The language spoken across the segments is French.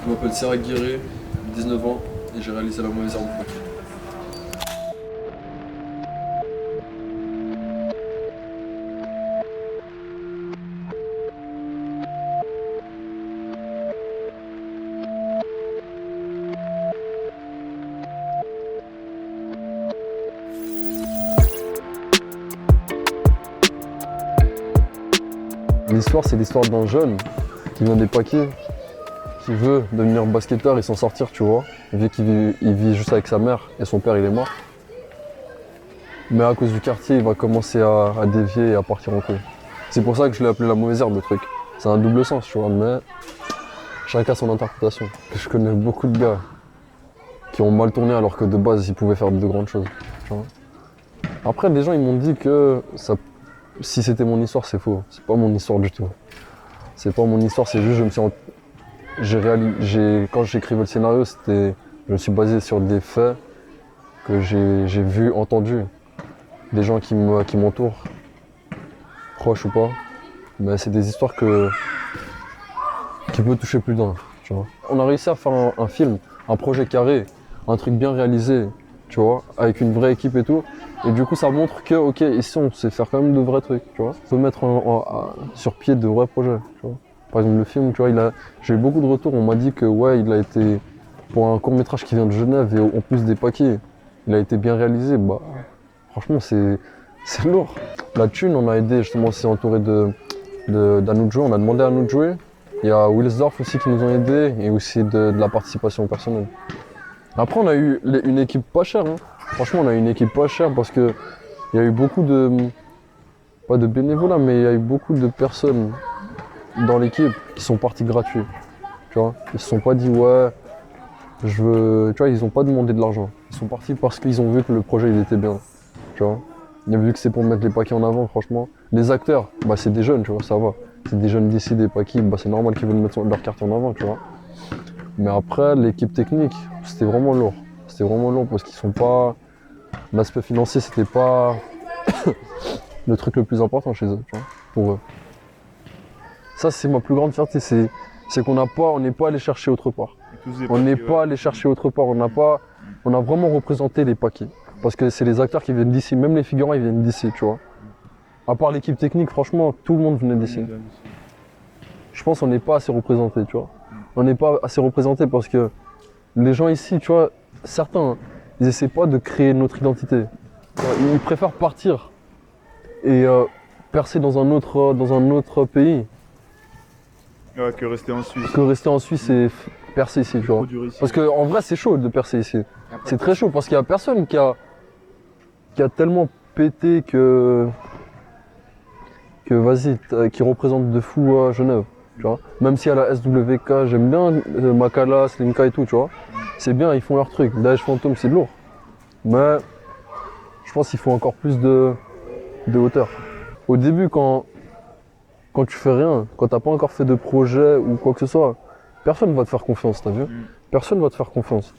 Je m'appelle Serra Guiré, 19 ans, et j'ai réalisé la mauvaise herbe du paquet. L'histoire, c'est l'histoire d'un jeune qui vient des paquets, qui veut devenir basketteur et s'en sortir, tu vois. Vu qu'il vit juste avec sa mère et son père, il est mort. Mais à cause du quartier, il va commencer à dévier et à partir en couille. C'est pour ça que je l'ai appelé la mauvaise herbe, le truc. C'est un double sens, tu vois, mais chacun son interprétation. Je connais beaucoup de gars qui ont mal tourné alors que de base, ils pouvaient faire de grandes choses, tu vois. Après, des gens, ils m'ont dit que si c'était mon histoire, c'est faux. C'est pas mon histoire du tout. C'est pas mon histoire, c'est juste quand j'écrivais le scénario, je me suis basé sur des faits que j'ai vus, entendus. Des gens qui m'entourent, proches ou pas. Mais c'est des histoires qui peuvent toucher plus d'un, tu vois. On a réussi à faire un film, un projet carré, un truc bien réalisé, tu vois, avec une vraie équipe et tout. Et du coup, ça montre que, ok, ici, on sait faire quand même de vrais trucs, tu vois. On peut mettre sur pied de vrais projets, tu vois. Par exemple, le film, tu vois, j'ai eu beaucoup de retours. On m'a dit que, ouais, il a été, pour un court-métrage qui vient de Genève et en plus des paquets, il a été bien réalisé. Bah, franchement, c'est lourd. La thune, on a aidé, justement, on s'est entouré d'à nous de jouer. On a demandé à nous de jouer. Il y a Wilsdorf aussi qui nous ont aidés et aussi de la participation personnelle. Après, on a eu une équipe pas chère, hein. Franchement, on a eu une équipe pas chère parce que il y a eu beaucoup pas de bénévolats, mais il y a eu beaucoup de personnes dans l'équipe qui sont partis gratuits. Tu vois, ils se sont pas dit ouais, tu vois, ils ont pas demandé de l'argent. Ils sont partis parce qu'ils ont vu que le projet il était bien. Tu vois, et vu que c'est pour mettre les paquets en avant, franchement. Les acteurs, bah c'est des jeunes, tu vois, ça va. C'est des jeunes d'ici, des paquets, bah c'est normal qu'ils veulent mettre leur carte en avant, tu vois. Mais après, l'équipe technique, c'était vraiment lourd. C'était vraiment long parce qu'ils sont pas. L'aspect financier, c'était pas le truc le plus important chez eux, tu vois, pour eux. Ça, c'est ma plus grande fierté, c'est qu'on n'est pas allé chercher autre part. On n'est pas allé chercher autre part. On a vraiment représenté les paquets. Parce que c'est les acteurs qui viennent d'ici, même les figurants, ils viennent d'ici, tu vois. À part l'équipe technique, franchement, tout le monde venait d'ici. Je pense qu'on n'est pas assez représenté, tu vois. On n'est pas assez représenté parce que les gens ici, tu vois, certains, ils essaient pas de créer notre identité. Ils préfèrent partir et percer dans un autre pays. Ouais, que rester en Suisse. Que rester en Suisse et percer ici, tu vois. Parce qu'en vrai, c'est chaud de percer ici. C'est très chaud parce qu'il n'y a personne qui a tellement pété que vas-y, qui représente de fou à Genève. Tu vois. Même si à la SWK, j'aime bien Makala, Slimka et tout, tu vois. C'est bien, ils font leur truc. Daesh Fantôme, c'est lourd. Mais je pense qu'il faut encore plus de hauteur. Au début, quand tu fais rien, quand t'as pas encore fait de projet ou quoi que ce soit, personne va te faire confiance, t'as vu? Personne va te faire confiance.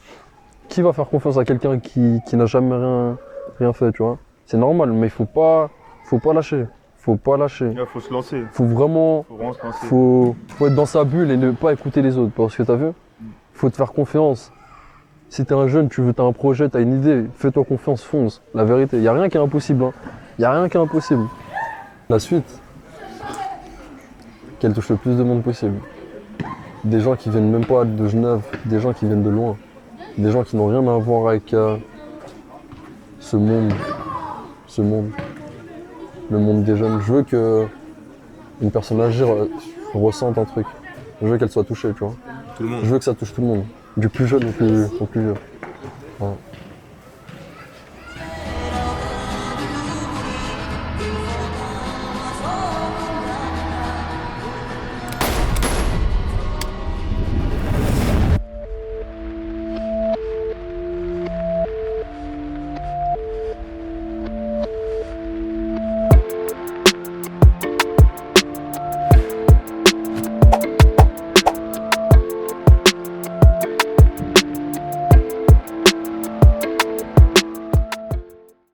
Qui va faire confiance à quelqu'un qui n'a jamais rien fait, tu vois? C'est normal, mais il faut pas lâcher. Faut pas lâcher. Il faut se lancer. Faut vraiment se lancer. Faut être dans sa bulle et ne pas écouter les autres. Parce que t'as vu? Faut te faire confiance. Si t'es un jeune, t'as un projet, t'as une idée, fais-toi confiance, fonce. La vérité, il n'y a rien qui est impossible. Hein. Y a rien qui est impossible. La suite, qu'elle touche le plus de monde possible. Des gens qui viennent même pas de Genève, des gens qui viennent de loin. Des gens qui n'ont rien à voir avec ce monde. Le monde des jeunes. Je veux que une personne âgée ressente un truc. Je veux qu'elle soit touchée, tu vois. Tout le monde. Je veux que ça touche tout le monde. Du plus jeune au plus vieux. Ouais.